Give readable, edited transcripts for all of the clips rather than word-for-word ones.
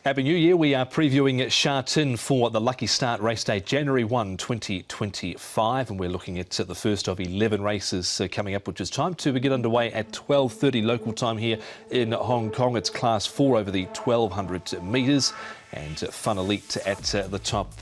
Happy New Year. We are previewing Sha Tin for the Lucky Start race day, January 1, 2025, and we're looking at the first of 11 races coming up, which is time to get underway at 12:30 local time here in Hong Kong. It's Class 4 over the 1,200 metres. And Fun Elite at the top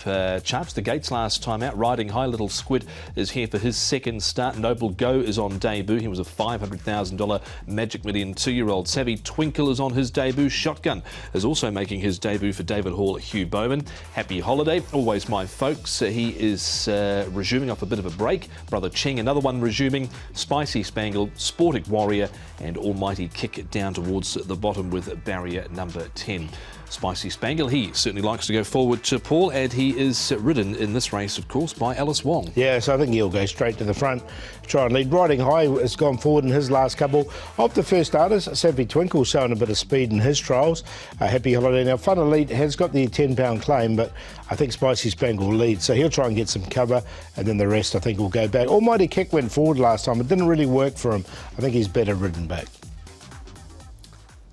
charts the gates last time out. Riding High, Little Squid is here for his second start. Noble Go is on debut. He was a $500,000 Magic Million 2-year-old. Savvy Twinkle is on his debut. Shotgun is also making his debut for David Hall, Hugh Bowman. Happy Holiday, Always My Folks. He is resuming off a bit of a break. Brother Cheng, another one resuming. Spicy Spangled, Sporting Warrior, and Almighty Kick it down towards the bottom with barrier number 10. Spicy Spangle, he certainly likes to go forward to Paul, and he is ridden in this race, of course, by Alice Wong. Yeah, so I think he'll go straight to the front, try and lead. Riding High has gone forward in his last couple of the first starters. Savvy Twinkle showing a bit of speed in his trials. Happy Holiday. Now, Fun Elite has got the £10 claim, but I think Spicy Spangle will lead, so he'll try and get some cover, and then the rest, I think, will go back. Almighty Kick went forward last time. It didn't really work for him. I think he's better ridden back.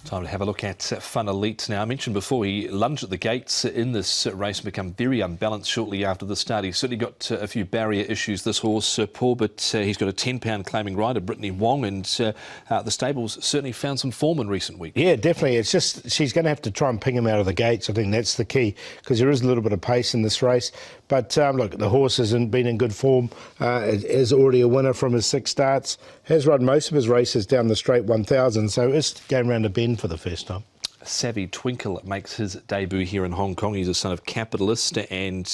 Time to have a look at Fun Elite. Now, I mentioned before he lunged at the gates in this race and become very unbalanced shortly after the start. He's certainly got a few barrier issues, this horse, Paul, but he's got a £10 claiming rider, Brittany Wong, and the stable's certainly found some form in recent weeks. Yeah, definitely. It's just she's going to have to try and ping him out of the gates. I think that's the key, because there is a little bit of pace in this race. But look, the horse hasn't been in good form. Is already a winner from his 6 starts. Has run most of his races down the straight 1,000, so is going round a bend for the first time. Savvy Twinkle makes his debut here in Hong Kong. He's a son of capitalist, and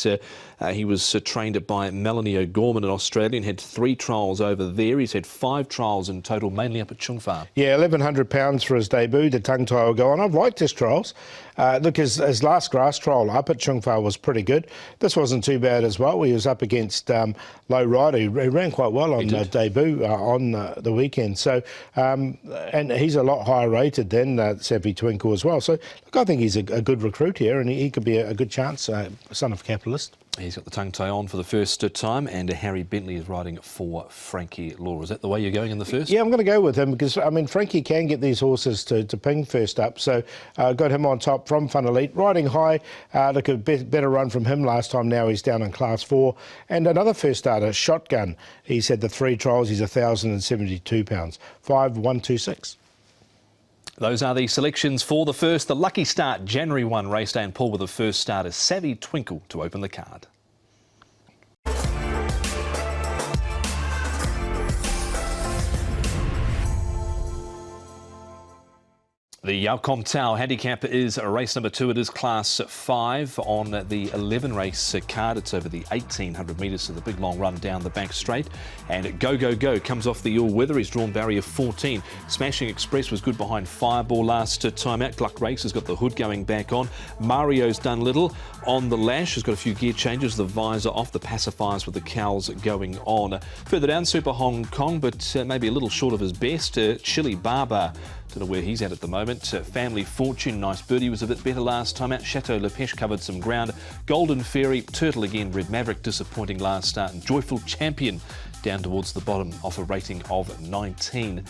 he was trained by Melanie O'Gorman in Australia and had 3 trials over there. He's had 5 trials in total, mainly up at Chung Fa. Yeah, £1,100 for his debut. The tongue tie will go on. I've liked his trials. Look, his last grass trial up at Chung Fa was pretty good. This wasn't too bad as well. He was up against Low Rider. He ran quite well on debut on the weekend. So, and he's a lot higher rated than Savvy Twinkle as well. So, look, I think he's a good recruit here, and he could be a good chance, son of capitalist. He's got the tongue tie on for the first time, and Harry Bentley is riding for Frankie Law. Is that the way you're going in the first? Yeah, I'm going to go with him because, I mean, Frankie can get these horses to ping first up. So got him on top from Fun Elite. Riding High, look, a better run from him last time. Now he's down in Class 4. And another first starter, Shotgun. He's had the 3 trials. He's £1,072. 5,126. Those are the selections for the first, the Lucky Start January 1 race day, and Paul with the first starter, Savvy Twinkle, to open the card. The Yao Kom Tao handicap is race number 2. It is Class 5 on the 11 race card. It's over the 1,800 metres, so the big long run down the back straight. And Go Go Go comes off the all-weather. He's drawn barrier 14. Smashing Express was good behind Fireball last time out. Gluck Race has got the hood going back on. Mario's done little on the lash. Has got a few gear changes. The visor off, the pacifiers with the cowls going on. Further down, Super Hong Kong, but maybe a little short of his best. Chili Baba. Don't know where he's at the moment. Family Fortune, nice birdie, was a bit better last time out. Chateau Lepeche covered some ground. Golden Fairy, Turtle again. Red Maverick disappointing last start. And Joyful Champion down towards the bottom off a rating of 19.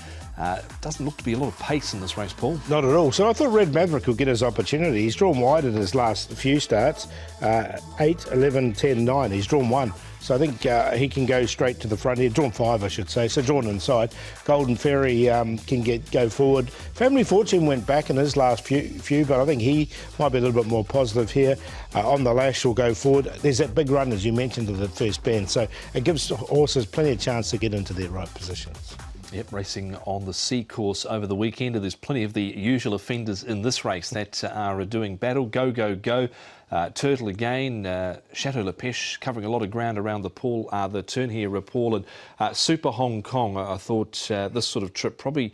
Doesn't look to be a lot of pace in this race, Paul. Not at all. So I thought Red Maverick would get his opportunity. He's drawn wide in his last few starts. 8, 11, 10, 9. He's drawn 1. So I think he can go straight to the front here. Drawn 5, I should say. So drawn inside. Golden Fairy can go forward. Family Fortune went back in his last few, but I think he might be a little bit more positive here. On the lash will go forward. There's that big run, as you mentioned, to the first bend. So it gives horses plenty of chance to get into their right positions. Yep, racing on the C course over the weekend. There's plenty of the usual offenders in this race that are doing battle. Go, Go, Go. Turtle again. Chateau Lepeche covering a lot of ground around the turn here, Paul. And Super Hong Kong, I thought this sort of trip probably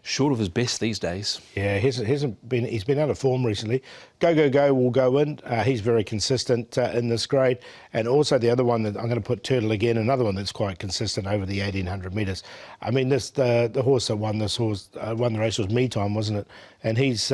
short of his best these days. Yeah, he's been out of form recently. Go, Go, Go will go in. He's very consistent in this grade. And also the other one that I'm going to put Turtle again, another one that's quite consistent over the 1,800 metres. I mean, the horse that won the race was Me Time, wasn't it? And he's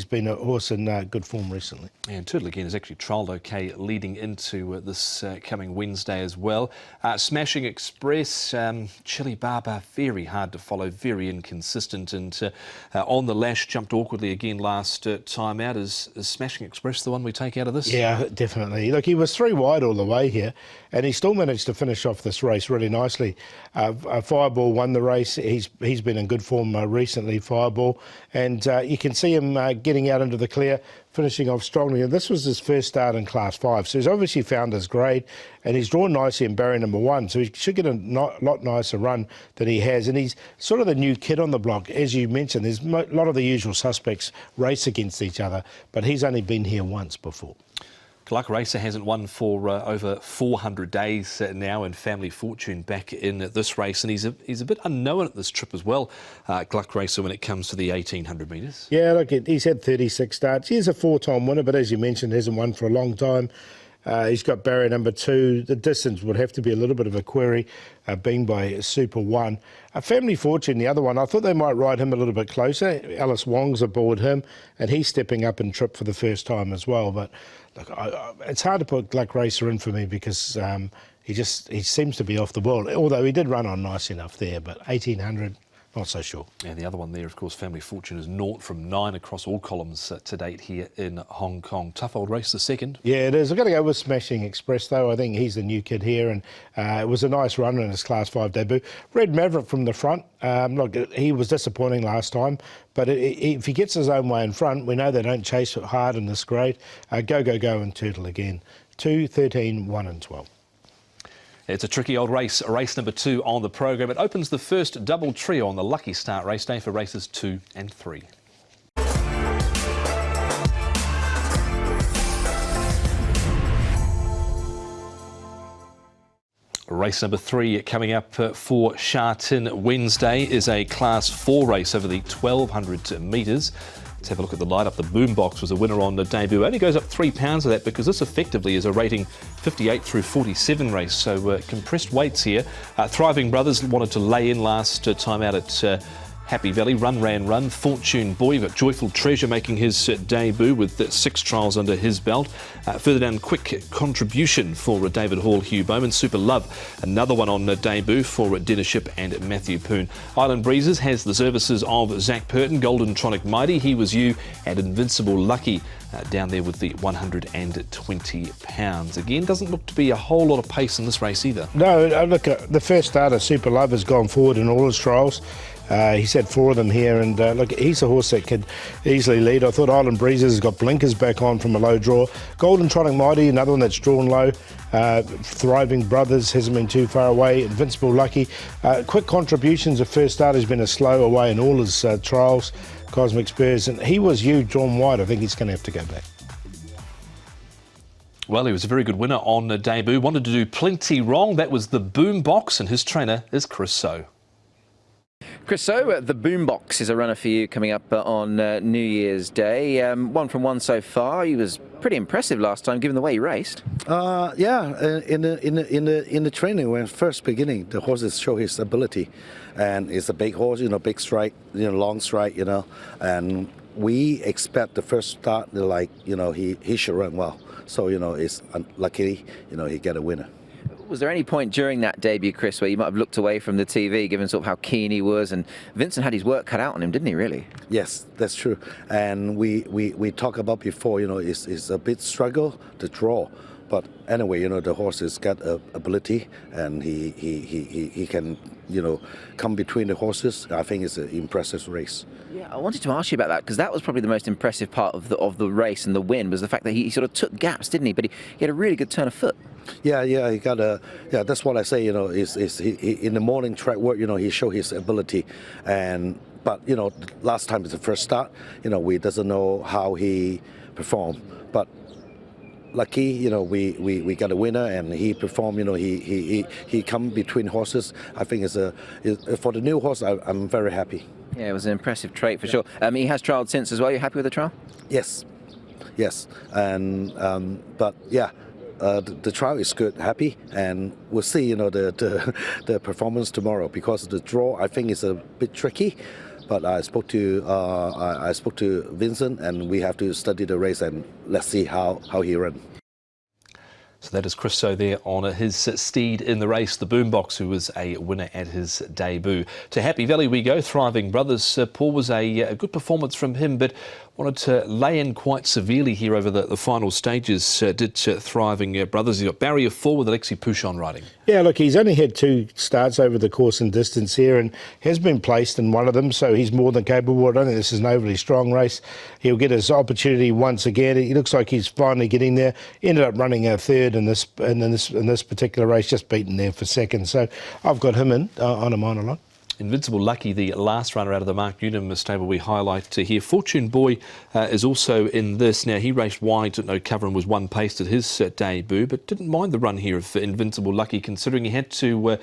been a horse in good form recently. And Turtle again is actually trialled okay leading into this coming Wednesday as well. Smashing Express, Chili Baba, very hard to follow, very inconsistent. around, and on the lash, jumped awkwardly again last time out. Is Smashing Express the one we take out of this? Yeah, definitely. Look, he was 3 wide all the way here, and he still managed to finish off this race really nicely. Fireball won the race. He's been in good form recently, Fireball, and you can see him getting out into the clear, finishing off strongly. And this was his first start in Class 5, so he's obviously found his grade, and he's drawn nicely in barrier number 1, so he should get a lot nicer run than he has. And he's sort of the new kid on the block. As you mentioned, there's a lot of the usual suspects race against each other, but he's only been here once before. Gluck Racer hasn't won for over 400 days now, and Family Fortune back in this race, and he's a bit unknown at this trip as well, Gluck Racer, when it comes to the 1800 metres. Yeah, look, he's had 36 starts. He's a 4-time winner, but as you mentioned, hasn't won for a long time. He's got barrier number 2. The distance would have to be a little bit of a query, being by Super 1. Family Fortune, the other one, I thought they might ride him a little bit closer. Alice Wong's aboard him, and he's stepping up in trip for the first time as well. But look, it's hard to put Gluck Racer in for me because he seems to be off the world, although he did run on nice enough there, but 1800... not so sure. And the other one there, of course, Family Fortune, is 0 from 9 across all columns to date here in Hong Kong. Tough old race, the second. Yeah, it is. I've got to go with Smashing Express, though. I think he's the new kid here, and it was a nice run in his Class 5 debut. Red Maverick from the front. Look, he was disappointing last time, but if he gets his own way in front, we know they don't chase it hard in this grade. Go, and Turtle again. 2, 13, 1 and 12. It's a tricky old race, race number 2 on the program. It opens the first double trio on the Lucky Start race day for races 2 and 3. Race number 3 coming up for Sha Tin Wednesday is a Class 4 race over the 1200 metres. Let's have a look at the lineup. The Boombox was a winner on the debut. Only goes up £3 of that because this effectively is a rating 58 through 47 race. So compressed weights here. Thriving Brothers wanted to lay in last time out at Happy Valley. Run, Ran, Run. Fortune Boy, but Joyful Treasure making his debut with 6 trials under his belt. Further down, Quick Contribution for David Hall, Hugh Bowman. Super Love, another one on debut for Dinner Ship and Matthew Poon. Island Breezes has the services of Zach Purton. Golden Tronic Mighty, He Was You, and Invincible Lucky down there with the £120. Again, doesn't look to be a whole lot of pace in this race either. No, look, the first starter, Super Love, has gone forward in all his trials. He's had 4 of them here, and look, he's a horse that could easily lead. I thought Island Breezes has got blinkers back on from a low draw. Golden Tronic Mighty, another one that's drawn low. Thriving Brothers hasn't been too far away. Invincible Lucky. Quick Contributions, the first starter, has been a slow away in all his trials. Cosmic Spurs, and He Was You, drawn wide. I think he's going to have to go back. Well, he was a very good winner on debut. Wanted to do plenty wrong. That was the Boombox, and his trainer is Chris So. Chris So, the Boombox is a runner for you coming up on New Year's Day. 1 from 1 so far. He was pretty impressive last time, given the way he raced. Yeah, in the training when first beginning, the horses show his ability, and it's a big horse, big strike, long strike, and we expect the first start, he should run well. So it's unlucky, he get a winner. Was there any point during that debut, Chris, where you might have looked away from the TV, given sort of how keen he was? And Vincent had his work cut out on him, didn't he, really? Yes, that's true. And we talked about before, it's a bit struggle to draw. But anyway, the horse has got ability, and he can, come between the horses. I think it's an impressive race. Yeah, I wanted to ask you about that, because that was probably the most impressive part of the race and the win, was the fact that he sort of took gaps, didn't he? But he had a really good turn of foot. Yeah, he got that's what I say, is he, in the morning track work, he showed his ability, but last time is the first start, we doesn't know how he performed, but lucky, we got a winner, and he performed, he come between horses. I think for the new horse, I'm very happy. Yeah, it was an impressive trait for sure. He has trialled since as well. You happy with the trial? Yes, and but yeah. The trial is good, happy, and we'll see, the performance tomorrow, because the draw I think is a bit tricky. But I spoke to Vincent, and we have to study the race, and let's see how he runs. So that is Chris So there on his steed in the race, the Boombox, who was a winner at his debut. To Happy Valley we go, Thriving Brothers. Paul, was a good performance from him, but wanted to lay in quite severely here over the final stages. Did Thriving Brothers. He got barrier 4 with Alexi Pouchon riding. Yeah, look, he's only had 2 starts over the course and distance here and has been placed in one of them, so he's more than capable. I don't think this is an overly strong race. He'll get his opportunity once again. He looks like he's finally getting there. Ended up running a third in this particular race, just beaten there for second. So I've got him in on a minor line. Invincible Lucky, the last runner out of the Mark Newnham stable we highlight here. Fortune Boy is also in this. Now, he raced wide at no cover and was one paced at his debut, but didn't mind the run here of Invincible Lucky, considering he had to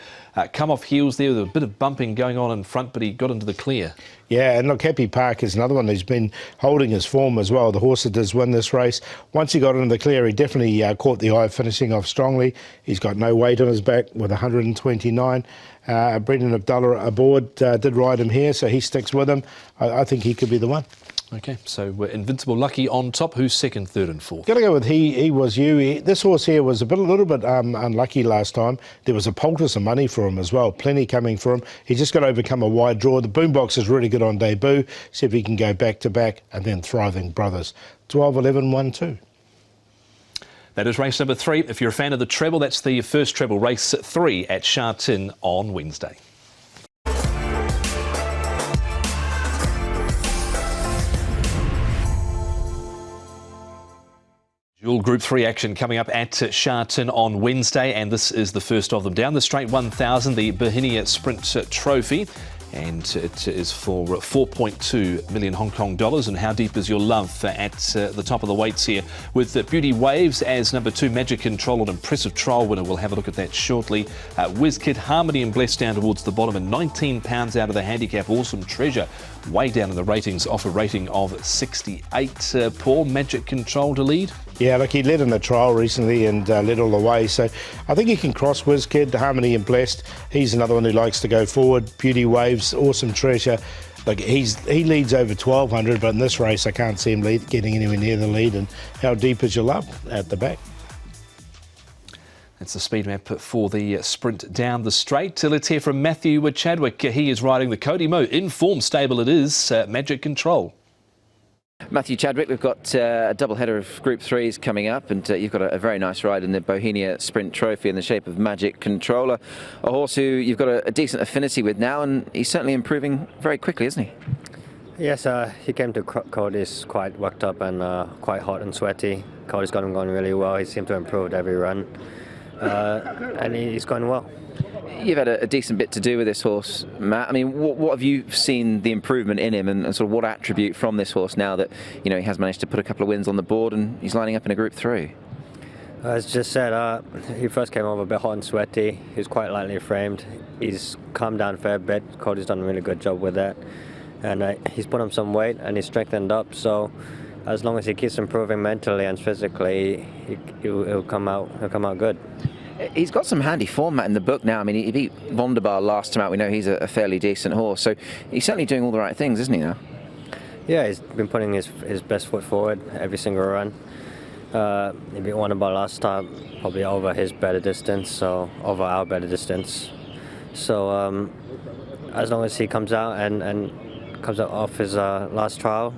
come off heels there with a bit of bumping going on in front, but he got into the clear. Yeah, and look, Happy Park is another one who's been holding his form as well. The horse that does win this race. Once he got into the clear, he definitely caught the eye, finishing off strongly. He's got no weight on his back with 129. Brendan Abdullah aboard did ride him here, so he sticks with him. I think he could be the one. Okay, so Invincible Lucky on top. Who's second, third and fourth? Got to go with He Was You. This horse here was a little bit unlucky last time. There was a poultice of money for him as well. Plenty coming for him. He just got to overcome a wide draw. The Boombox is really good on debut. See if he can go back to back, and then Thriving Brothers. 12, 11, 1, 2. That is race number 3. If you're a fan of the treble, that's the first treble, race 3 at Sha Tin on Wednesday. Dual Group 3 action coming up at Sha Tin on Wednesday, and this is the first of them. Down the straight 1,000, the Bohinia Sprint Trophy. And it is for 4.2 million Hong Kong dollars. And how deep is your love at the top of the weights here with Beauty Waves as number 2, Magic Control, an impressive trial winner. We'll have a look at that shortly. WizKid, Harmony and Blessed down towards the bottom, and 19 pounds out of the handicap. Awesome Treasure way down in the ratings, off a rating of 68. Paul, Magic Control to lead? Yeah, look, he led in the trial recently and led all the way. So I think he can cross WizKid, Harmony and Blessed. He's another one who likes to go forward. Beauty Waves, Awesome Treasure. Like he leads over 1,200, but in this race I can't see him getting anywhere near the lead. And how deep is your love at the back? That's the speed map for the sprint down the straight. Let's hear from Matthew Chadwick. He is riding the Cody Mo in form stable. It is Magic Control. Matthew Chadwick, we've got a double header of Group 3s coming up, and you've got a very nice ride in the Bohinia Sprint Trophy in the shape of Magic Controller, a horse who you've got a decent affinity with now, and he's certainly improving very quickly, isn't he? Yes, he came to Cody's quite worked up and quite hot and sweaty. Cody's got him going really well. He seemed to improve every run, and he's going well. You've had a decent bit to do with this horse, Matt. I mean, what have you seen the improvement in him, and sort of what attribute from this horse now that he has managed to put a couple of wins on the board and he's lining up in a Group 3? As just said, he first came over a bit hot and sweaty. He was quite lightly framed. He's calmed down a fair bit. Cody's done a really good job with that, and he's put on some weight and he's strengthened up. So as long as he keeps improving mentally and physically, he'll come out good. He's got some handy form, Matt, in the book now. I mean, he beat Vonderbar last time out. We know he's a fairly decent horse, so he's certainly doing all the right things, isn't he, now? Yeah, he's been putting his best foot forward every single run. He beat Vonderbar last time, probably over his better distance, so over our better distance. So as long as he comes out and comes out off his last trial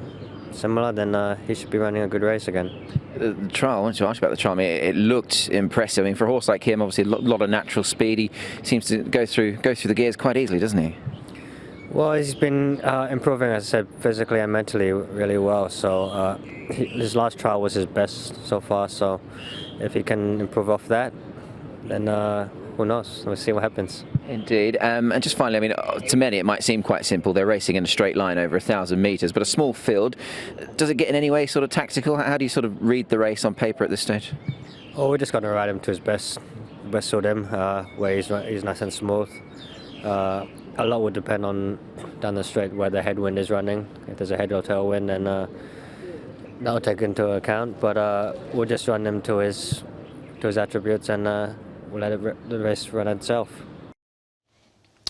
similar, then he should be running a good race again. The trial, I wanted to ask you about the trial. I mean, it looked impressive. I mean, for a horse like him, obviously a lot of natural speed. He seems to go through the gears quite easily, doesn't he? Well, he's been improving, as I said, physically and mentally really well. So his last trial was his best so far. So if he can improve off that, then who knows? We'll see what happens. Indeed. And just finally, I mean, to many it might seem quite simple. They're racing in a straight line over 1,000 metres, but a small field. Does it get in any way sort of tactical? How do you sort of read the race on paper at this stage? Oh, we're just going to ride him to his best suit him, where he's nice and smooth. A lot would depend on down the straight where the headwind is running. If there's a head or tailwind, then that'll take into account. But we'll just run him to his attributes, and we'll let the race run itself.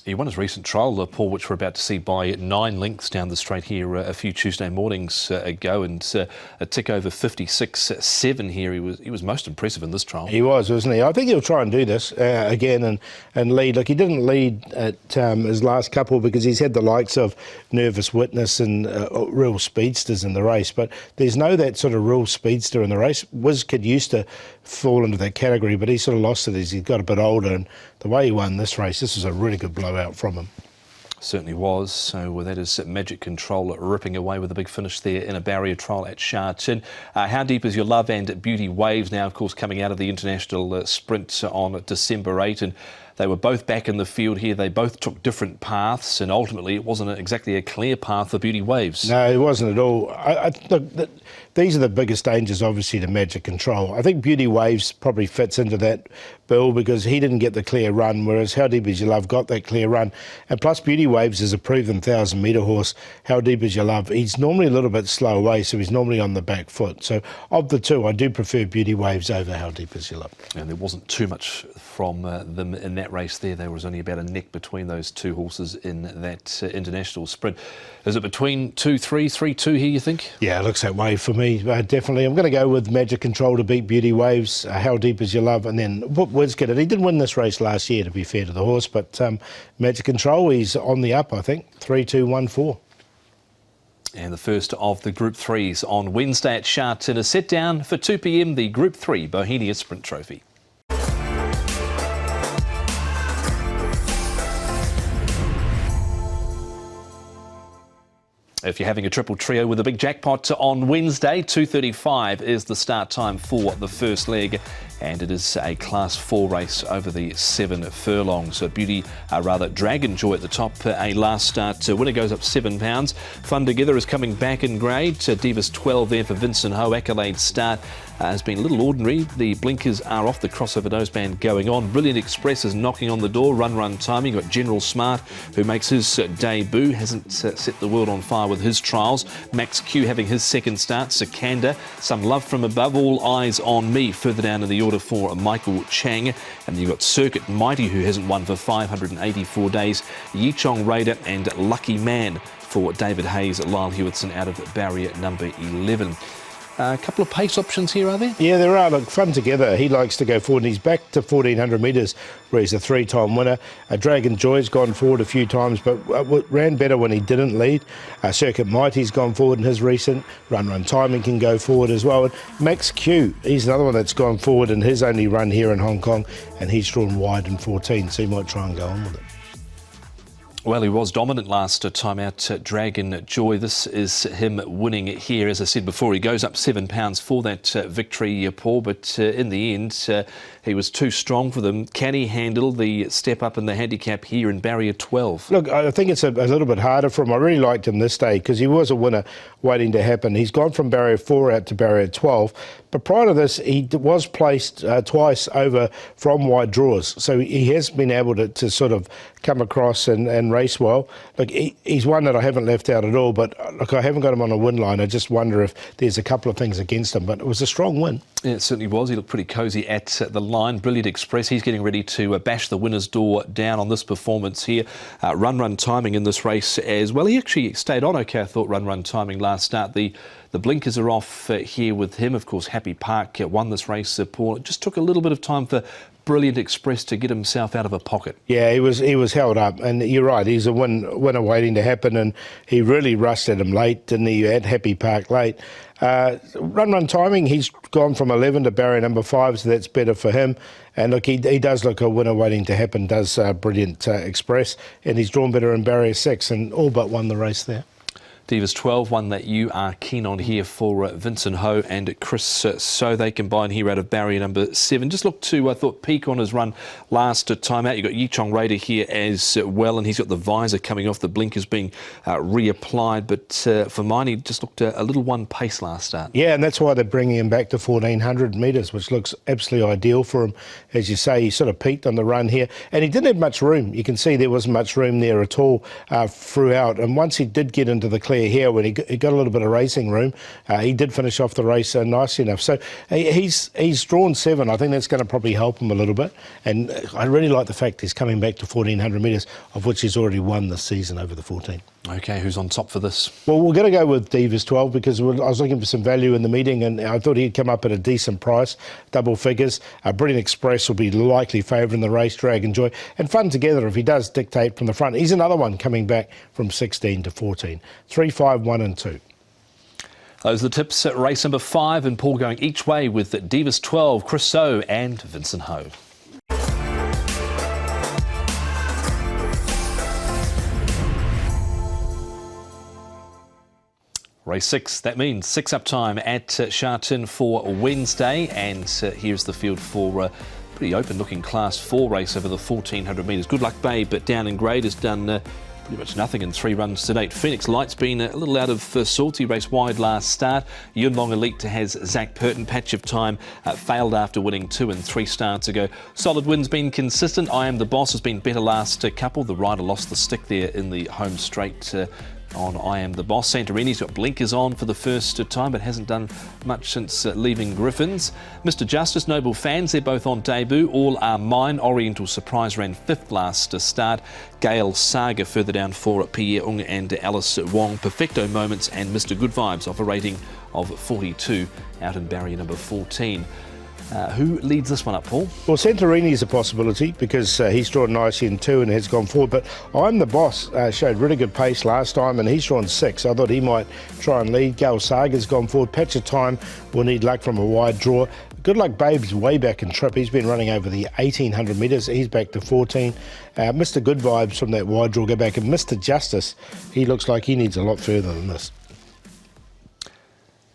He won his recent trial, Paul, which we're about to see, by 9 lengths down the straight here a few Tuesday mornings ago, and a tick over 56.7 here. He was most impressive in this trial. He was, wasn't he? I think he'll try and do this again and lead. Like, he didn't lead at his last couple because he's had the likes of Nervous Witness and real speedsters in the race, but there's no that sort of real speedster in the race. WizKid used to fall into that category, but he sort of lost it as he got a bit older, and the way he won this race, this was a really good blowout from him. Certainly was. So that is Magic Control ripping away with a big finish there in a barrier trial at Sha Tin. How Deep Is Your Love and Beauty Waves now, of course, coming out of the international sprint on December 8, and they were both back in the field here. They both took different paths, and ultimately it wasn't exactly a clear path for Beauty Waves. No, it wasn't at all. Look, these are the biggest dangers, obviously, to Magic Control. I think Beauty Waves probably fits into that bill because he didn't get the clear run, whereas How Deep Is Your Love got that clear run. And plus, Beauty Waves is a proven 1,000-metre horse. How Deep Is Your Love, he's normally a little bit slow away, so he's normally on the back foot. So of the two, I do prefer Beauty Waves over How Deep Is Your Love. And there wasn't too much from them in that race there. There was only about a neck between those two horses in that international sprint. Is it between 2-3, 3-2 here, you think? Yeah, it looks that way for me, definitely. I'm going to go with Magic Control to beat Beauty Waves, How Deep Is Your Love, and then WizKid. He did win this race last year, to be fair to the horse, but Magic Control, he's on the up, I think. 3-2-1-4. And the first of the Group 3s on Wednesday at Sha Tin is set down for 2 p.m, the Group 3 Bohemia Sprint Trophy. If you're having a triple trio with a big jackpot on Wednesday, 2:35 is the start time for the first leg, and it is a Class 4 race over the 7 furlongs. Dragon Joy at the top, a last start winner, goes up £7. Fun Together is coming back in grade. Divas 12 there for Vincent Ho. Accolade Start has been a little ordinary. The blinkers are off, the crossover noseband going on. Brilliant Express is knocking on the door. Run Timing. Got General Smart, who makes his debut. Hasn't set the world on fire with his trials. Max Q having his second start. Sikanda, Some Love From Above. All Eyes On Me further down in the order for Michael Chang. And you've got Circuit Mighty, who hasn't won for 584 days. Yichong Raider and Lucky Man for David Hayes, Lyle Hewitson out of barrier number 11. A couple of pace options here, are there? Yeah, there are. Look, Fun Together, he likes to go forward, and he's back to 1,400 metres where he's a 3-time winner. Dragon Joy's gone forward a few times, but ran better when he didn't lead. Circuit Mighty's gone forward in his recent. Run Timing can go forward as well. And Max Q, he's another one that's gone forward in his only run here in Hong Kong, and he's drawn wide in 14, so he might try and go on with it. Well, he was dominant last time out, Dragon Joy. This is him winning here. As I said before, he goes up £7 for that victory, Paul, but in the end, he was too strong for them. Can he handle the step up in the handicap here in barrier 12? Look, I think it's a little bit harder for him. I really liked him this day because he was a winner waiting to happen. He's gone from barrier 4 out to barrier 12, but prior to this, he was placed twice over from wide draws, so he has been able to sort of come across and race well. Look, he's one that I haven't left out at all, but look, I haven't got him on a win line. I just wonder if there's a couple of things against him, but it was a strong win. Yeah, it certainly was. He looked pretty cosy at the line. Brilliant Express, he's getting ready to bash the winner's door down on this performance here. Run Timing in this race as well. He actually stayed on okay, I thought, Run Timing last start. The blinkers are off here with him. Of course, Happy Park won this race, Paul. It just took a little bit of time for Brilliant Express to get himself out of a pocket. Yeah, he was held up, and you're right, he's a winner waiting to happen, and he really rushed at him late, didn't he? At Happy Park late. Run Timing, he's gone from 11 to barrier number 5, so that's better for him. And look, he does look a winner waiting to happen, does Brilliant Express, and he's drawn better in barrier 6 and all but won the race there. Divas 12, one that you are keen on here for Vincent Ho and Chris So. They combine here out of barrier number 7. Just look to, I thought, peak on his run last time out. You've got Yichong Raider here as well, and he's got the visor coming off, the blinkers being reapplied. But for mine, he just looked a little one pace last start. Yeah, and that's why they're bringing him back to 1,400 metres, which looks absolutely ideal for him. As you say, he sort of peaked on the run here, and he didn't have much room. You can see there wasn't much room there at all throughout. And once he did get into the clear where here, when he got a little bit of racing room, he did finish off the race nicely enough. So he's drawn 7. I think that's going to probably help him a little bit. And I really like the fact he's coming back to 1,400 metres, of which he's already won this season over the 14. OK, who's on top for this? Well, we're going to go with Divas 12 because I was looking for some value in the meeting and I thought he'd come up at a decent price, double figures. Brilliant Express will be likely favourite in the race, Dragon Joy. And Fun Together if he does dictate from the front. He's another one coming back from 16 to 14. 3, 5, 1 and 2. Those are the tips at race number 5 and Paul going each way with Divas 12, Chris So and Vincent Ho. Race 6, that means 6 up time at Sha Tin for Wednesday. And here's the field for a pretty open-looking Class 4 race over the 1,400 metres. Good Luck Babe, but down in grade, has done pretty much nothing in 3 runs to date. Phoenix Light's been a little out of sorts. He raced wide last start. Yun Long Elite has Zach Purton. Patch of Time failed after winning 2 and 3 starts ago. Solid Win's been consistent. I Am the Boss has been better last couple. The rider lost the stick there in the home straight on I Am the Boss. Santorini's got blinkers on for the first time, but hasn't done much since leaving Griffins. Mr. Justice, Noble Fans, they're both on debut. All Are Mine. Oriental Surprise ran 5th last start. Gale Saga further down for Pierre Ung and Alice Wong. Perfecto Moments and Mr. Good Vibes off a rating of 42 out in barrier number 14. Who leads this one up, Paul? Well, Santorini is a possibility because he's drawn nicely in 2 and has gone forward. But I'm the Boss showed really good pace last time and he's drawn 6. I thought he might try and lead. Gale Saga's gone forward. Patch of Time will need luck from a wide draw. Good Luck Babe's way back in trip. He's been running over the 1,800 metres. He's back to 14. Mr. Good Vibes from that wide draw go back. And Mr. Justice, he looks like he needs a lot further than this.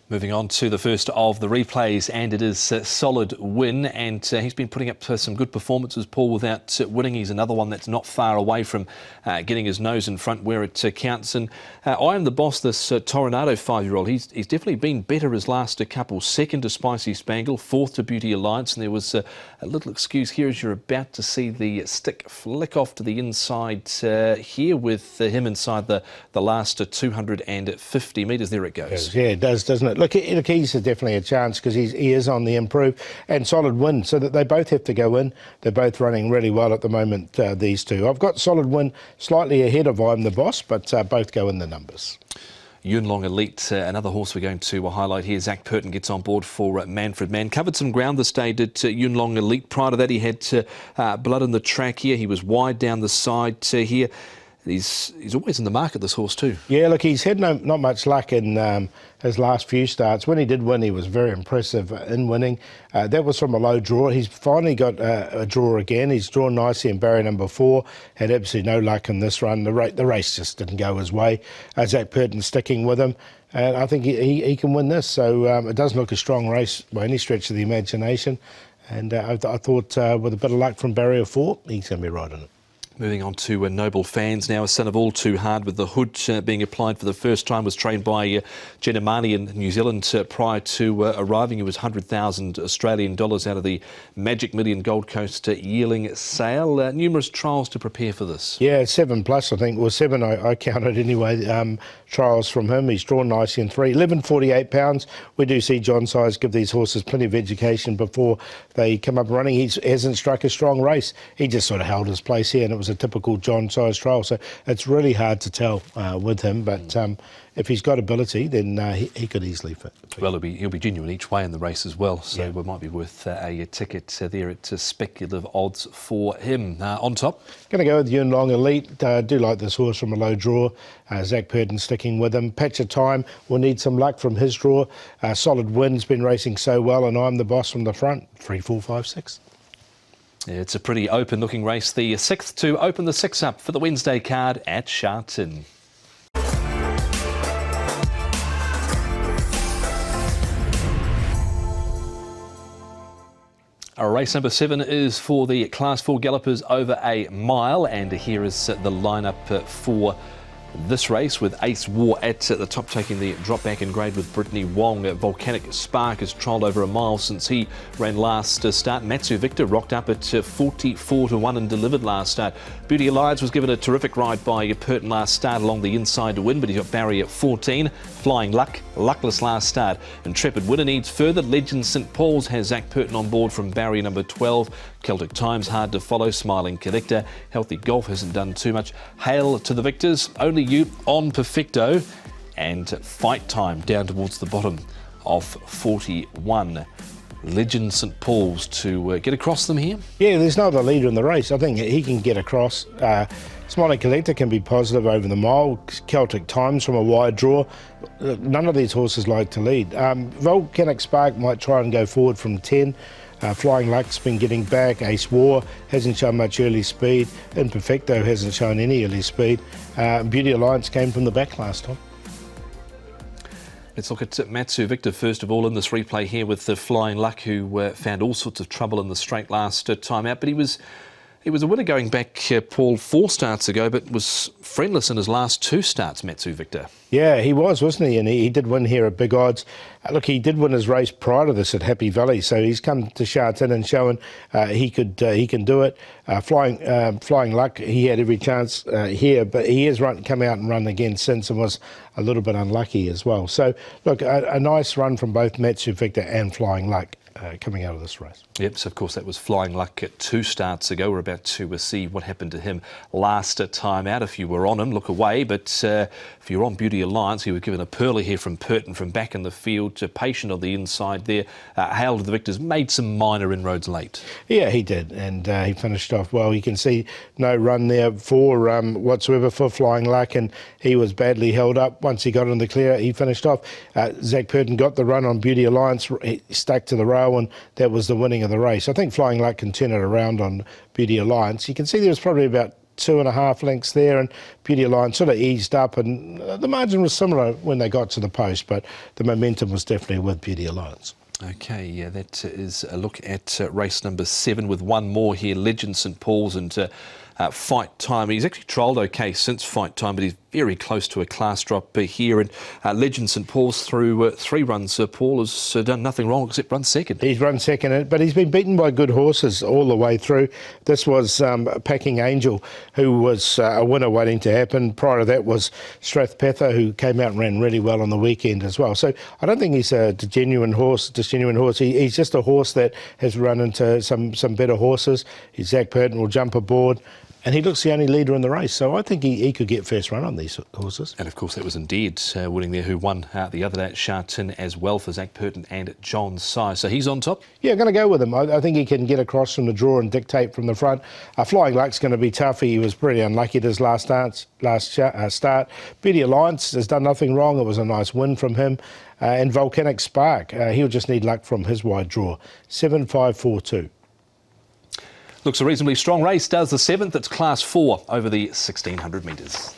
Moving on to the first of the replays, and it is Solid Win, and he's been putting up some good performances, Paul, without winning. He's another one that's not far away from getting his nose in front where it counts. And I Am the Boss, this Toronado 5-year-old, he's definitely been better his last couple. 2nd to Spicy Spangle, 4th to Beauty Alliance, and there was a little excuse here as you're about to see the stick flick off to the inside here with him inside the last 250 metres. There it goes. Yeah, it does, doesn't it? Look, he's definitely a chance because he is on the improve. And Solid Win, so that they both have to go in. They're both running really well at the moment, these two. I've got Solid Win slightly ahead of I'm the Boss, but both go in the numbers. Yun Long Elite, another horse we're going to highlight here. Zach Purton gets on board for Manfred Mann. Covered some ground this day, did Yun Long Elite. Prior to that, he had blood in the track here. He was wide down the side here. He's always in the market, this horse too. Yeah, look, he's had not much luck in his last few starts. When he did win, he was very impressive in winning. That was from a low draw. He's finally got a draw again. He's drawn nicely in barrier number 4. Had absolutely no luck in this run. The race just didn't go his way. Zach Purton sticking with him. And I think he can win this. So it doesn't look a strong race by any stretch of the imagination. And I thought with a bit of luck from barrier 4, he's going to be right in it. Moving on to Noble Fans now. A son of All Too Hard with the hood being applied for the first time. Was trained by Jenna Marnie in New Zealand prior to arriving. It was 100,000 Australian dollars out of the Magic Million Gold Coast yearling sale. Numerous trials to prepare for this. Yeah, 7 plus I think. Well, 7 I counted anyway. Trials from him. He's drawn nicely in 3. 11.48 We do see John Size give these horses plenty of education before they come up running. He hasn't struck a strong race. He just sort of held his place here and it was a typical John Size trial. So it's really hard to tell with him. But if he's got ability, then he could easily fit. Well, he'll be genuine each way in the race as well. So it might be worth a ticket there at speculative odds for him. On top, going to go with Yun Long Elite. Do like this horse from a low draw. Zach Purton sticking with him. Patch of Time will need some luck from his draw. Solid Win's been racing so well, and I'm the Boss from the front. 3, 4, 5, 6. Yeah, it's a pretty open-looking race. The 6th to open the 6 up for the Wednesday card at Sha Tin. Race number 7 is for the Class 4 gallopers over a mile, and here is the lineup for this race, with Ace War at the top taking the drop back in grade with Brittany Wong. Volcanic Spark has trolled over a mile since he ran last start. Matsu Victor rocked up at 44 to 1 and delivered last start. Beauty Alliance was given a terrific ride by Purton last start along the inside to win, but he got Barry at 14. Flying Luck, luckless last start. Intrepid Winner needs further. Legend St Paul's has Zach Purton on board from Barry number 12. Celtic Times hard to follow. Smiling Collector. Healthy Golf hasn't done too much. Hail to the victors. Only You on Perfecto, and Fight Time down towards the bottom of 41. Legend St Paul's to get across them here. Yeah, there's no other leader in the race. I think he can get across. Smiling Collector can be positive over the mile. Celtic Times from a wide draw. None of these horses like to lead. Volcanic Spark might try and go forward from 10. Flying Luck's been getting back. Ace War hasn't shown much early speed. Imperfecto hasn't shown any early speed. Beauty Alliance came from the back last time. Let's look at Matsu Victor first of all in this replay here with the Flying Luck, who found all sorts of trouble in the straight last time out, but he was a winner going back, Paul, 4 starts ago, but was friendless in his last 2 starts, Matsu Victor. Yeah, he was, wasn't he? And he did win here at big odds. Look, he did win his race prior to this at Happy Valley, so he's come to Sha Tin and showing he can do it. Flying Luck, he had every chance here, but he has come out and run again since and was a little bit unlucky as well. So, look, a nice run from both Matsu Victor and Flying Luck coming out of this race. Yep, so of course that was Flying Luck 2 starts ago. We're about to see what happened to him last time out. If you were on him, look away, but if you're on Beauty Alliance, he was given a pearly here from Purton from back in the field, patient on the inside there. Hail to the victors, made some minor inroads late. Yeah, he did, and he finished off well. You can see no run there for whatsoever for Flying Luck, and he was badly held up. Once he got in the clear, he finished off. Zach Purton got the run on Beauty Alliance, he stuck to the rail, and that was the winning of the race. I think Flying Luck can turn it around on Beauty Alliance. You can see there was probably about 2.5 lengths there, and Beauty Alliance sort of eased up, and the margin was similar when they got to the post, but the momentum was definitely with Beauty Alliance. Okay, yeah, that is a look at race number 7 with one more here, Legend St Paul's and Fight Time. He's actually trolled okay since Fight Time, but he's very close to a class drop here. And Legend St Paul's through 3 runs. Paul has done nothing wrong except run second. He's run second, but he's been beaten by good horses all the way through. This was Packing Angel, who was a winner waiting to happen. Prior to that was Strathpether, who came out and ran really well on the weekend as well. So I don't think he's a genuine horse. He's just a horse that has run into some better horses. Zach Purton will jump aboard, and he looks the only leader in the race, so I think he could get first run on these horses. And of course that was indeed winning there, who won the other day at Sha Tin as well for Zach Purton and John Sy. So he's on top? Yeah, I'm going to go with him. I think he can get across from the draw and dictate from the front. Flying Luck's going to be tough. He was pretty unlucky at his last start. Beauty Alliance has done nothing wrong. It was a nice win from him. And Volcanic Spark, he'll just need luck from his wide draw. 7-5-4-2. Looks a reasonably strong race, does the 7th. It's Class 4 over the 1,600 metres.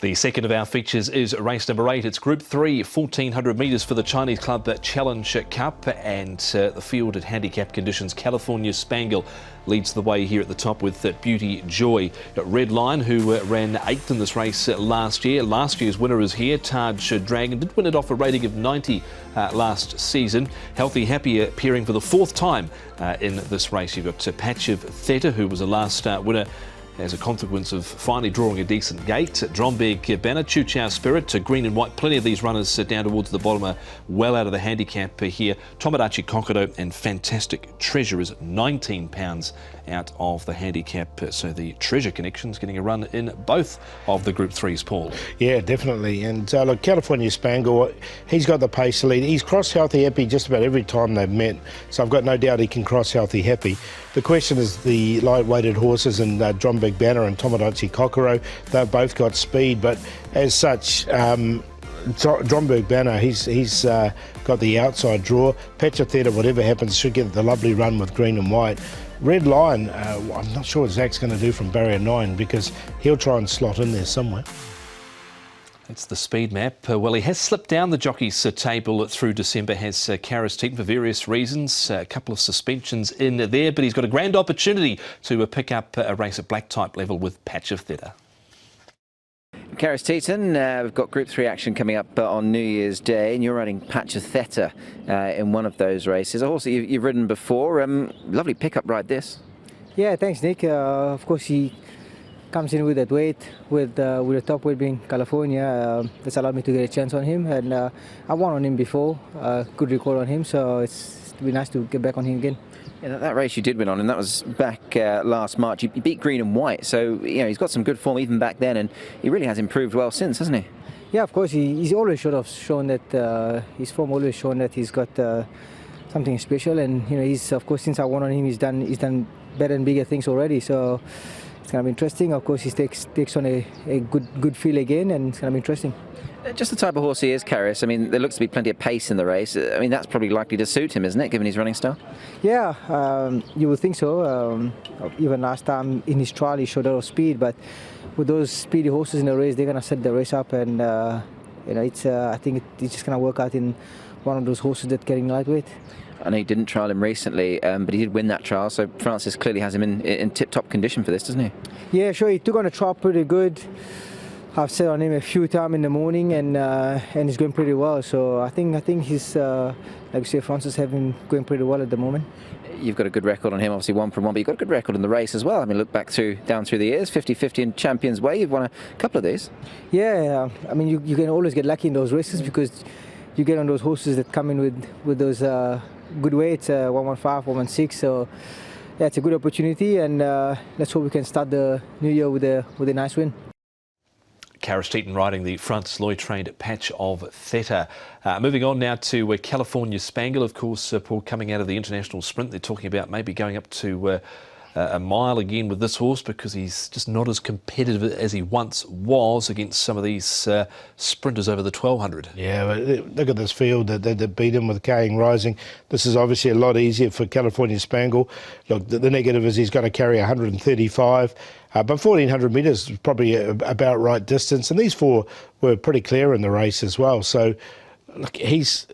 The second of our features is race number 8. It's Group 3, 1,400 metres for the Chinese Club Challenge Cup, and the field at handicap conditions. California Spangle leads the way here at the top with Beauty Joy. Got Red Line, who ran 8th in this race last year. Last year's winner is here. Taj Dragon did win it off a rating of 90 last season. Healthy Happy appearing for the 4th time in this race. You've got Patch of Theta, who was a last start winner as a consequence of finally drawing a decent gate. Dromberg Banner, Chu Chow Spirit, Green and White. Plenty of these runners down towards the bottom are well out of the handicap here. Tomodachi Kokoro and Fantastic Treasure is £19 out of the handicap. So the Treasure Connection's getting a run in both of the Group 3s, Paul. Yeah, definitely. And look, California Spangle, he's got the pace to lead. He's crossed Healthy Happy just about every time they've met, so I've got no doubt he can cross Healthy Happy. The question is the light-weighted horses and Dromberg Banner and Tomodachi Kokoro. They've both got speed, but as such, Dromberg Banner, he's got the outside draw. Patch of Theatre, whatever happens, should get the lovely run with Green and White. Red Line, I'm not sure what Zach's going to do from barrier 9 because he'll try and slot in there somewhere. That's the speed map. Well, he has slipped down the jockeys table through December, has Sha Tin, for various reasons. A couple of suspensions in there, but he's got a grand opportunity to pick up a race at black type level with Patch of Theta. Sha Tin, we've got Group 3 action coming up on New Year's Day, and you're riding Patch of Theta in one of those races. A horse that you've ridden before. Lovely pickup ride this. Yeah, thanks, Nick. Of course, he comes in with that weight, with the top weight being California. That's allowed me to get a chance on him, and I won on him before. Good record on him, so it's be nice to get back on him again. Yeah, that race you did win on, and that was back last March. You beat Green and White, so he's got some good form even back then, and he really has improved well since, hasn't he? Yeah, of course, he's always shown that his form always shown that he's got something special, and he's, of course, since I won on him, he's done better and bigger things already. So it's going to be interesting. Of course, he takes on a good feel again, and it's going to be interesting. Just the type of horse he is, Carius. I mean, there looks to be plenty of pace in the race. I mean, that's probably likely to suit him, isn't it, given his running style? Yeah, you would think so. Even last time in his trial, he showed a lot of speed, but with those speedy horses in the race, they're going to set the race up, and I think it's just going to work out in one of those horses that carrying lightweight. I know you didn't trial him recently, but he did win that trial, so Francis clearly has him in tip-top condition for this, doesn't he? Yeah, sure. He took on a trial pretty good. I've sat on him a few times in the morning, and he's going pretty well. So I think he's, like you say, Francis have him going pretty well at the moment. You've got a good record on him, obviously 1 from 1, but you've got a good record in the race as well. I mean, look back down through the years, 50-50 in Champions Way. You've won a couple of these. Yeah, I mean, you can always get lucky in those races because you get on those horses that come in with those good weights, 115, 116. So yeah, it's a good opportunity, and let's hope we can start the new year with a nice win. Sha Tin riding the Francis Lloyd trained Patch of Theta. Moving on now to California Spangle, of course, Paul, coming out of the international sprint. They're talking about maybe going up to a mile again with this horse because he's just not as competitive as he once was against some of these sprinters over the 1200. Yeah, but look at this field that beat him with Kaying Rising. This is obviously a lot easier for California Spangle. Look, the negative is he's got to carry 135. But 1400 metres is probably about right distance, and these four were pretty clear in the race as well. So, look, he's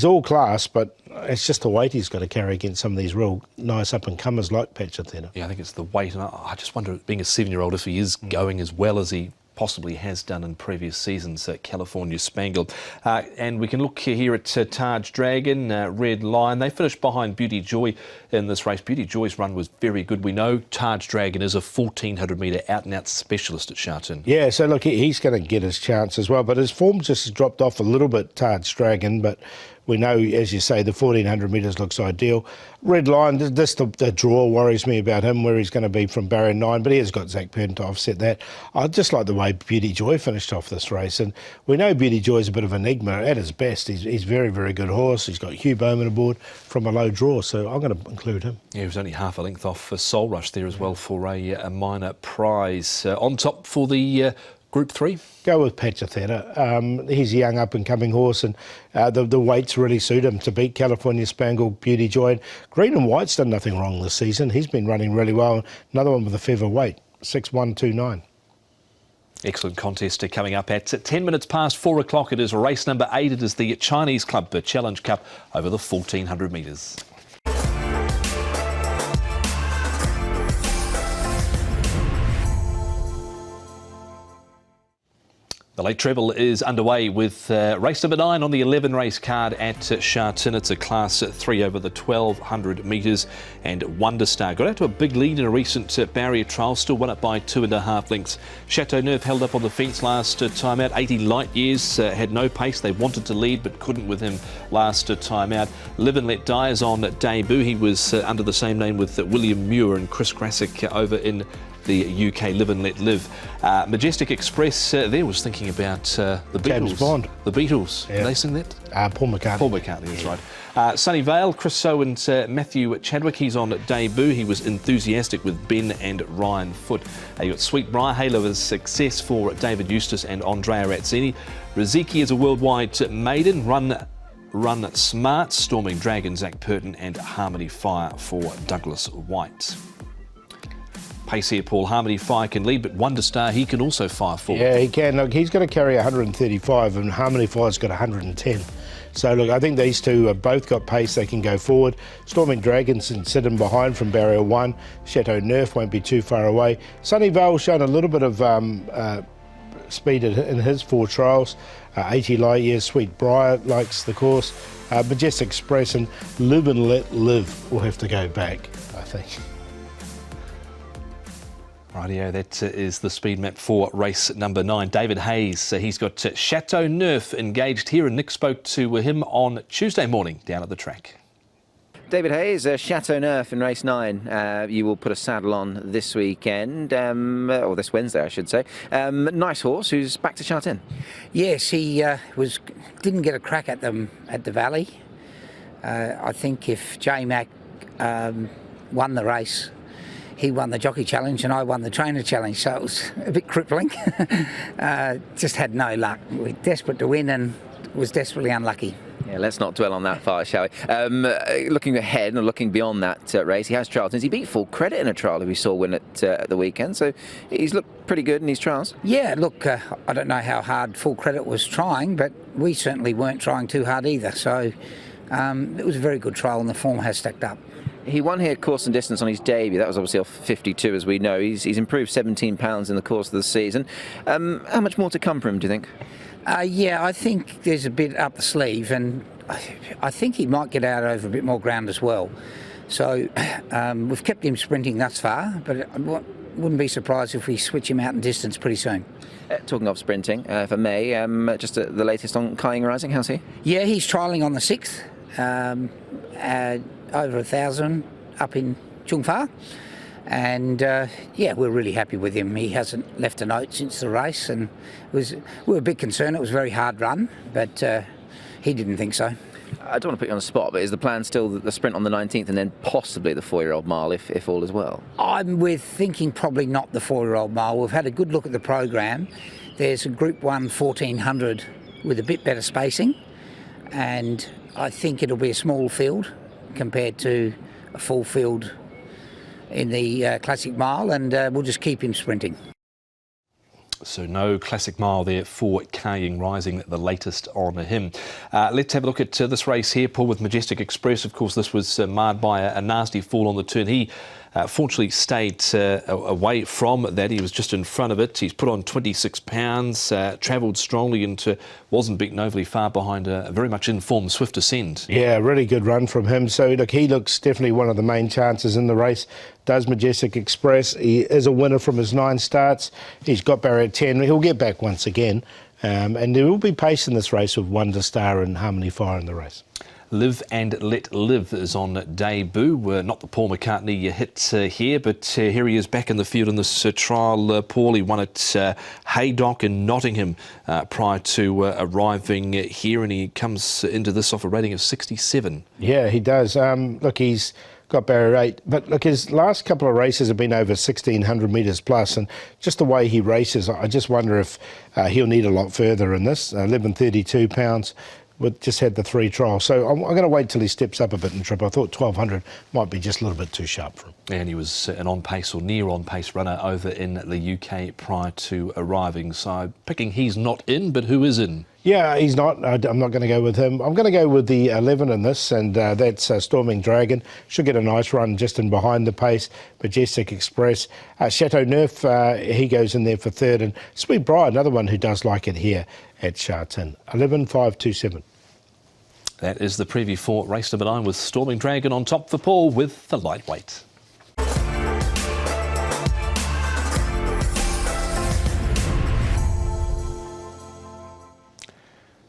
all class, but it's just the weight he's got to carry against some of these real nice up-and-comers like Patch of Theta. Yeah, I think it's the weight, and I just wonder, being a 7-year-old, if he is going as well as he possibly has done in previous seasons at California Spangle. And we can look here at Taj Dragon, Red Lion. They finished behind Beauty Joy in this race. Beauty Joy's run was very good. We know Taj Dragon is a 1400 metre out-and-out specialist at Sha Tin. Yeah, so look, he's going to get his chance as well, but his form just dropped off a little bit, Taj Dragon, but we know, as you say, the 1400 metres looks ideal. Red Lion, the draw worries me about him, where he's going to be from barrier 9, but he has got Zach Purton to offset that. I just like the way Beauty Joy finished off this race, and we know Beauty Joy's a bit of an enigma at his best. He's very, very good horse. He's got Hugh Bowman aboard from a low draw, so I'm going to include him. Yeah, he was only half a length off for Soul Rush there as well for a minor prize. On top for the Group 3? Go with Patch of Theta. He's a young up-and-coming horse, and the weights really suit him to beat California Spangle, Beauty Joy. Green and White's done nothing wrong this season. He's been running really well. Another one with a feather weight, 6-1-2-9. Excellent contest coming up at 10 minutes past 4 o'clock. It is race number 8. It is the Chinese Club Challenge Cup over the 1400 metres. The late treble is underway with race number 9 on the 11 race card at Sha Tin. It's a class 3 over the 1200 metres, and Wonder Star got out to a big lead in a recent barrier trial, still won it by 2.5 lengths. Chateau Neuf held up on the fence last time out. 80 Light Years had no pace. They wanted to lead but couldn't with him last time out. Live and Let Die is on debut. He was under the same name with William Muir and Chris Grassick over in the UK. Live and Let Live. Majestic Express there was thinking about the Beatles. James Bond. The Beatles. Yeah. Did they sing that? Paul McCartney. Paul McCartney, that's right. Sunny Vale, Chris So and Matthew Chadwick. He's on debut. He was enthusiastic with Ben and Ryan Foote. You got Sweet Briar, Halo of Success for David Eustace and Andrea Razzini. Riziki is a worldwide maiden. Run Smart, Storming Dragon, Zach Purton, and Harmony Fire for Douglas White. Pace here, Paul. Harmony Fire can lead, but Wonder Star, he can also fire forward. Yeah, he can. Look, he's got to carry 135 and Harmony Fire's got 110. So, look, I think these two have both got pace. They can go forward. Storming Dragons can sit in behind from barrier 1. Chateau Nerf won't be too far away. Sunnyvale's shown a little bit of speed in his 4 trials. 80 light years. Sweet Briar likes the course. Majestic Express and Live and Let Live will have to go back, I think. Rightio, that is the speed map for race number 9. David Hayes, he's got Chateau Nerf engaged here, and Nick spoke to him on Tuesday morning down at the track. David Hayes, Chateau Nerf in race 9. You will put a saddle on this weekend, or this Wednesday, I should say. Nice horse who's back to Sha Tin. Yes, he didn't get a crack at them at the Valley. I think if J-Mac won the race, he won the Jockey Challenge and I won the Trainer Challenge, so it was a bit crippling. Just had no luck. We were desperate to win and was desperately unlucky. Yeah, let's not dwell on that far, shall we? Looking ahead and looking beyond that race, he has trials. He beat Full Credit in a trial that we saw win at the weekend, so he's looked pretty good in his trials. Yeah, look, I don't know how hard Full Credit was trying, but we certainly weren't trying too hard either, so it was a very good trial and the form has stacked up. He won here course and distance on his debut. That was obviously off 52, as we know. He's improved 17 pounds in the course of the season. How much more to come for him, do you think? Yeah, I think there's a bit up the sleeve, and I think he might get out over a bit more ground as well. So we've kept him sprinting thus far, but I wouldn't be surprised if we switch him out in distance pretty soon. Talking of sprinting, if I may, just the latest on Kying Rising, how's he? Yeah, he's trialling on the 6th. Over 1,000 up in Chung Fa, and yeah, we're really happy with him. He hasn't left a note since the race, and we were a bit concerned. It was a very hard run, but he didn't think so. I don't want to put you on the spot, but is the plan still the sprint on the 19th and then possibly the 4-year-old mile if all is well? We're thinking probably not the 4-year-old mile. We've had a good look at the program. There's a Group 1 1400 with a bit better spacing, and I think it'll be a small field compared to a full field in the Classic Mile, and we'll just keep him sprinting. So no Classic Mile there for Kying Rising, the latest on him. Let's have a look at this race here, Paul, with Majestic Express. Of course, this was marred by a nasty fall on the turn. He fortunately stayed away from that. He was just in front of it. He's put on 26 pounds, travelled strongly and wasn't beaten overly far behind a very much informed Swift Ascend. Yeah, really good run from him. So, look, he looks definitely one of the main chances in the race. Does Majestic Express. He is a winner from his 9 starts. He's got barrier 10. He'll get back once again. And there will be pace in this race with Wonder Star and Harmony Fire in the race. Live and Let Live is on debut. Not the Paul McCartney hit here, but here he is back in the field in this trial. Paul, he won at Haydock in Nottingham prior to arriving here, and he comes into this off a rating of 67. Yeah, he does. Look, he's got barrier 8, but look, his last couple of races have been over 1,600 metres plus, and just the way he races, I just wonder if he'll need a lot further in this. 1132 pounds. But just had the 3 trials. So I'm going to wait till he steps up a bit in trip. I thought 1,200 might be just a little bit too sharp for him. And he was an on-pace or near on-pace runner over in the UK prior to arriving. So picking he's not in, but who is in? Yeah, he's not. I'm not going to go with him. I'm going to go with the 11 in this, and that's Storming Dragon. Should get a nice run just in behind the pace. Majestic Express. Chateau Nerf, he goes in there for 3rd. And Sweet Briar, another one who does like it here at Sha Tin. 11,527. That is the preview for race number 9 with Storming Dragon on top for Paul with the lightweight.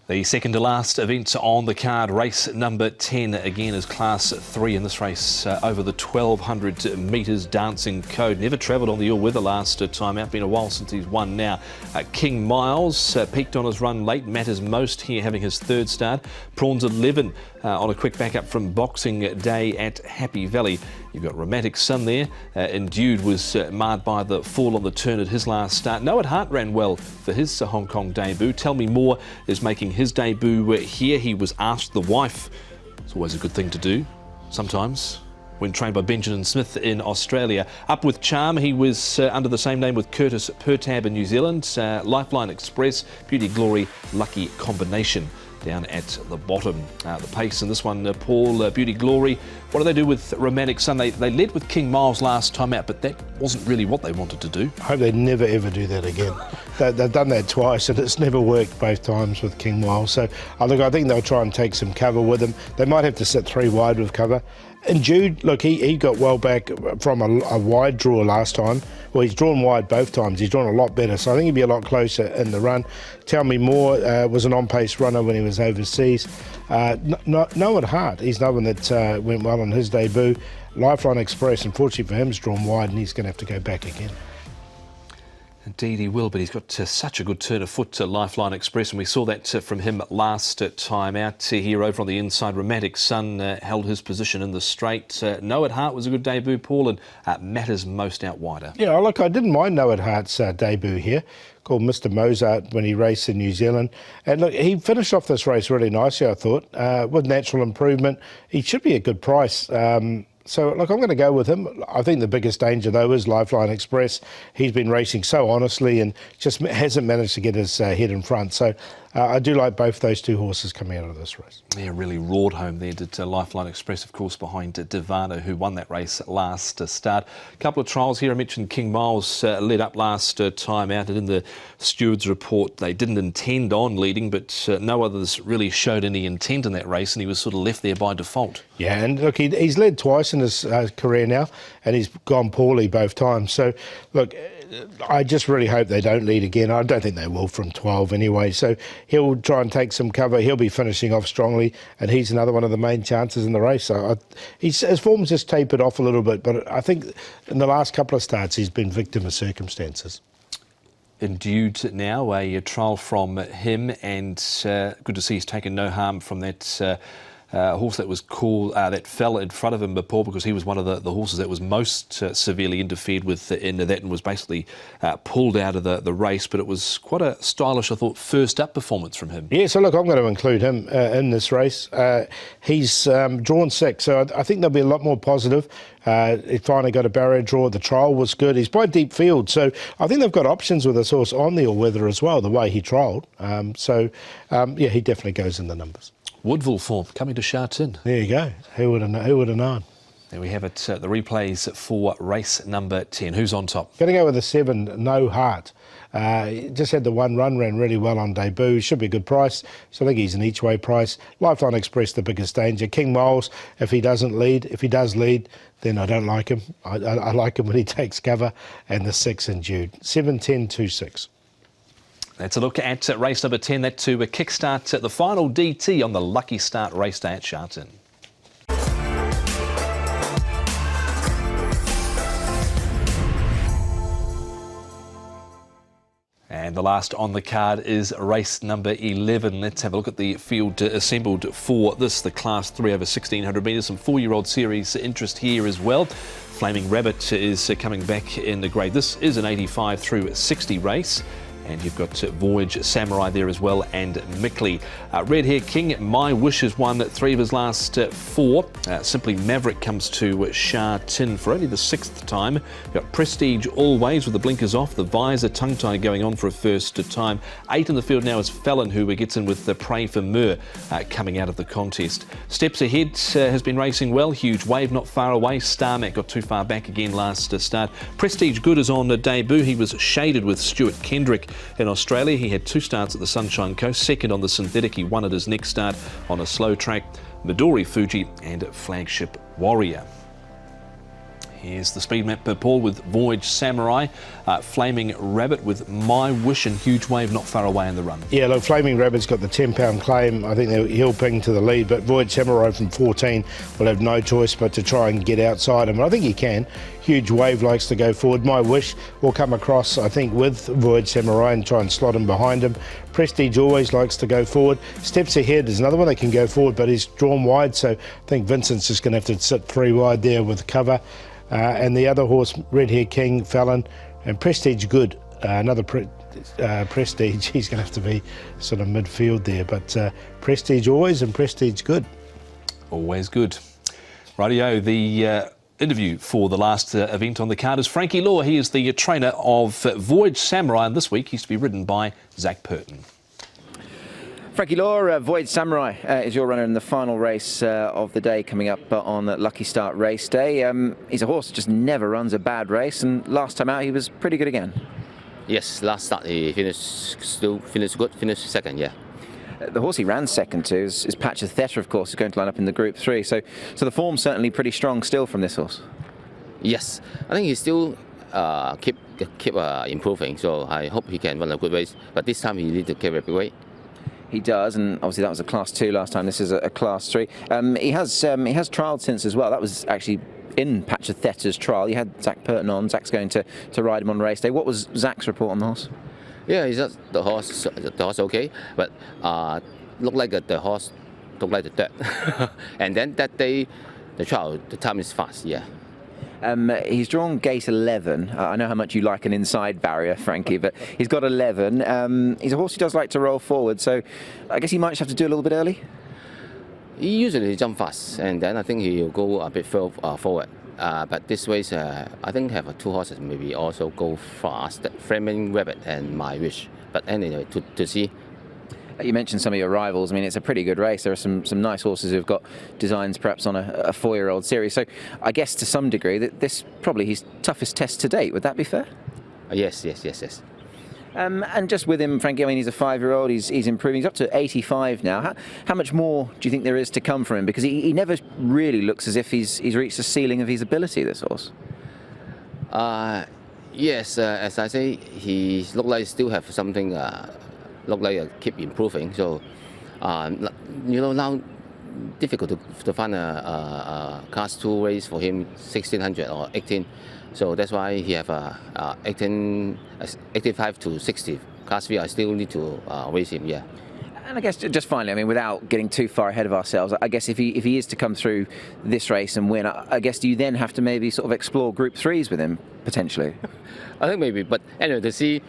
The second to last event on the card, race number 10, again is class 3 in this race, over the 1,200 metres, Dancing Code. Never travelled on the all-weather last time out, been a while since he's won now. King Miles peaked on his run late, matters most here, having his 3rd start. Prawns 11 on a quick backup from Boxing Day at Happy Valley. You've got Romantic Sun there. Endued was marred by the fall on the turn at his last start. Noah Hart ran well for his Hong Kong debut. Tell Me More is making his debut here. He was asked the wife. It's always a good thing to do, sometimes. when trained by Benjamin Smith in Australia. Up with Charm, he was under the same name with Curtis Pertab in New Zealand. Lifeline Express, Beauty Glory, Lucky Combination down at the bottom. The pace in this one, Paul, Beauty Glory. What do they do with Romantic Sun? They led with King Miles last time out, but that wasn't really what they wanted to do. I hope they never ever do that again. They've done that twice and it's never worked both times with King Miles. So I think they'll try and take some cover with him. They might have to sit 3 wide with cover. And Jude, look, he got well back from a wide draw last time. Well, he's drawn wide both times. He's drawn a lot better, so I think he'll be a lot closer in the run. Tell Me More was an on-pace runner when he was overseas. No at heart. He's another one that went well on his debut. Lifeline Express, unfortunately for him, is drawn wide and he's going to have to go back again. Indeed he will, but he's got such a good turn of foot to Lifeline Express, and we saw that from him last time out. Here over on the inside, Romantic Sun held his position in the straight. No at Heart was a good debut, Paul, and Matters Most out wider. Yeah, look, I didn't mind No at Heart's debut here, called Mr. Mozart when he raced in New Zealand. And look, he finished off this race really nicely, I thought, with natural improvement. He should be a good price. So, look, I'm going to go with him. I think the biggest danger, though, is Lifeline Express. He's been racing so honestly and just hasn't managed to get his head in front. So, I do like both those 2 horses coming out of this race. Yeah, really roared home there, did Lifeline Express, of course, behind Divana, who won that race last start. A couple of trials here. I mentioned King Miles led up last time out, and in the stewards report, they didn't intend on leading, but no others really showed any intent in that race, and he was sort of left there by default. Yeah, and look, he's led twice in his career now, and he's gone poorly both times. So, look, I just really hope they don't lead again. I don't think they will from 12 anyway. So he'll try and take some cover. He'll be finishing off strongly, and he's another one of the main chances in the race. So his form's just tapered off a little bit, but I think in the last couple of starts he's been victim of circumstances. Endued now, a trial from him, and good to see he's taken no harm from that horse that was that fell in front of him, Paul, because he was one of the horses that was most severely interfered with into that and was basically pulled out of the race. But it was quite a stylish, I thought, first up performance from him. Yeah, so look, I'm going to include him in this race. He's drawn 6, so I think they'll be a lot more positive. He finally got a barrier draw. The trial was good. He's by deep field, so I think they've got options with this horse on the all-weather as well, the way he trialled. Yeah, he definitely goes in the numbers. Woodville form coming to Sha Tin. There you go. Who would have known? There we have it, the replays for race number 10. Who's on top? Going to go with the 7, No Heart. Just had the 1 run, ran really well on debut. Should be a good price. So I think he's an each way price. Lifeline Express, the biggest danger. King Miles, if he doesn't lead. If he does lead, then I don't like him. I like him when he takes cover. And the 6 in Jude. 7, 10, 2, 6. That's a look at race number 10. That to kickstart the final DT on the Lucky Start race day at Sha Tin. And the last on the card is race number 11. Let's have a look at the field assembled for this, the Class 3 over 1,600 metres. Some 4-year-old series interest here as well. Flaming Rabbit is coming back in the grade. This is an 85 through 60 race. And you've got Voyage Samurai there as well, and Mickley. Red Hair King, My Wish has won 3 of his last 4. Simply Maverick comes to Sha Tin for only the 6th time. You've got Prestige Always with the blinkers off, the visor tongue tie going on for a first time. 8 in the field now is Fallon, who gets in with the Pray for Mur coming out of the contest. Steps Ahead has been racing well. Huge Wave not far away. Starmac got too far back again last start. Prestige Good is on the debut. He was shaded with Stuart Kendrick in Australia. He had 2 starts at the Sunshine Coast, 2nd on the synthetic. He won at his next start on a slow track. Midori Fuji and Flagship Warrior. Here's the speed map, Paul, with Voyage Samurai, Flaming Rabbit with My Wish, and Huge Wave not far away in the run. Yeah, look, Flaming Rabbit's got the 10-pound claim. I think he'll ping to the lead, but Voyage Samurai from 14 will have no choice but to try and get outside him. And I think he can. Huge Wave likes to go forward. My Wish will come across, I think, with Voyage Samurai and try and slot him behind him. Prestige Always likes to go forward. Steps Ahead is another one that can go forward, but he's drawn wide, so I think Vincent's just going to have to sit 3 wide there with cover. And the other horse, Red Hair King, Fallon, and Prestige Good. Another Prestige, he's going to have to be sort of midfield there. But Prestige Always and Prestige Good. Always good. Rightio, the interview for the last event on the card is Frankie Law. He is the trainer of Voyage Samurai, and this week he's to be ridden by Zach Purton. Frankie Law, Voyage Samurai is your runner in the final race of the day coming up on Lucky Start race day. He's a horse that just never runs a bad race, and last time out he was pretty good again. Yes, last start he finished good, finished second, yeah. The horse he ran second to is Patch of Theta, of course, is going to line up in the Group 3. So the form's certainly pretty strong still from this horse. Yes, I think he still keep improving. So I hope he can run a good race. But this time he needs to carry a big weight. He does, and obviously that was a Class 2 last time. This is a Class 3. He has trialled since as well. That was actually in Patch of Theta's trial. You had Zach Purton on. Zach's going to ride him on race day. What was Zach's report on the horse? Yeah, he's just the horse okay, but look like the horse look like the dirt. And then that day, the trial, the time is fast, yeah. He's drawn gate 11. I know how much you like an inside barrier, Frankie, but he's got 11. He's a horse who does like to roll forward, so I guess he might just have to do a little bit early. He usually jump fast, and then I think he'll go a bit forward. But this race, I think have two horses maybe also go fast, Flaming Rabbit and My Wish. But anyway, to see. You mentioned some of your rivals. I mean, it's a pretty good race. There are some nice horses who've got designs perhaps on a 4-year-old series. So I guess to some degree that this probably his toughest test to date. Would that be fair? Yes. And just with him, Frankie, I mean, he's a 5-year-old. He's improving. He's up to 85 now. How much more do you think there is to come from him? Because he never really looks as if he's reached the ceiling of his ability, this horse. Yes, as I say, he look like still have something. Look like keep improving. So, now difficult to find a Class 2 race for him, 1600 or 18. So that's why he have 85 to 60. Class 3, I still need to race him, yeah. And I guess just finally, I mean, without getting too far ahead of ourselves, I guess if he is to come through this race and win, I guess do you then have to maybe sort of explore Group 3s with him, potentially? I think maybe, but anyway, to see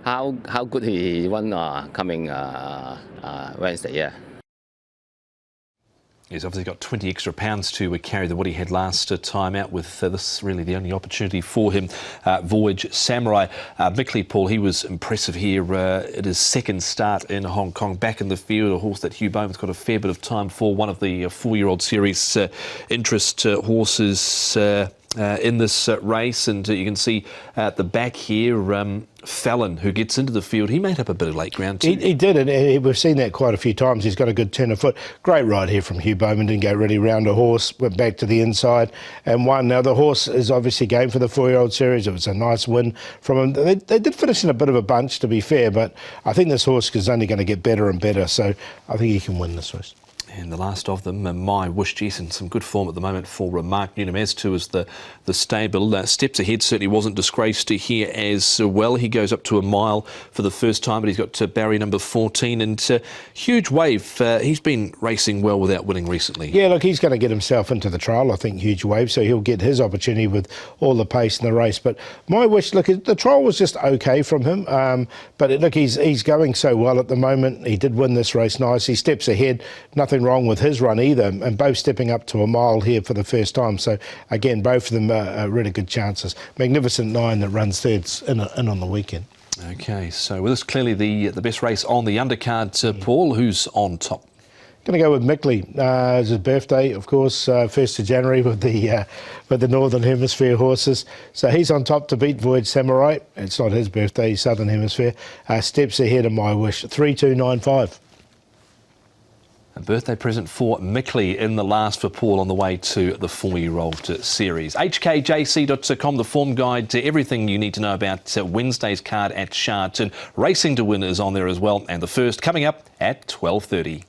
how good he won coming Wednesday, yeah. He's obviously got 20 extra pounds to carry than what he had last time out, with this really the only opportunity for him. Voyage Samurai. Mickley, Paul, he was impressive here at his second start in Hong Kong. Back in the field, a horse that Hugh Bowman's got a fair bit of time for, one of the 4-year-old series interest horses in this race. And you can see at the back here, Fallon, who gets into the field, he made up a bit of late ground too. He did, and we've seen that quite a few times. He's got a good turn of foot. Great ride here from Hugh Bowman. Didn't go really round a horse, went back to the inside and won. Now, the horse is obviously game for the 4-year-old series. It was a nice win from him. They did finish in a bit of a bunch, to be fair, but I think this horse is only going to get better and better, so I think he can win this race. And the last of them, My Wish, Jason, some good form at the moment for Mark Newnham, as too as the stable. Steps Ahead certainly wasn't disgraced here as well. He goes up to a mile for the first time, but he's got barrier number 14. And Huge Wave, he's been racing well without winning recently. Yeah, look, he's going to get himself into the trial, I think, Huge Wave, so he'll get his opportunity with all the pace in the race. But My Wish, look, the trial was just okay from him, but look, he's going so well at the moment. He did win this race nicely. Steps Ahead, nothing wrong with his run either, and both stepping up to a mile here for the first time. So again, both of them are really good chances. Magnificent 9 that runs thirds in on the weekend. Okay, so with this clearly the best race on the undercard. Paul, who's on top? Going to go with Mickley. It's his birthday, of course, 1st of January with the Northern Hemisphere horses. So he's on top to beat Voyage Samurai. It's not his birthday, he's Southern Hemisphere. Steps Ahead of My Wish, 3-2-9-5. A birthday present for Mickley in the last for Paul on the way to the 4-year-old series. HKJC.com, the form guide to everything you need to know about Wednesday's card at Sha Tin. Racing to Win is on there as well, and the first coming up at 12:30.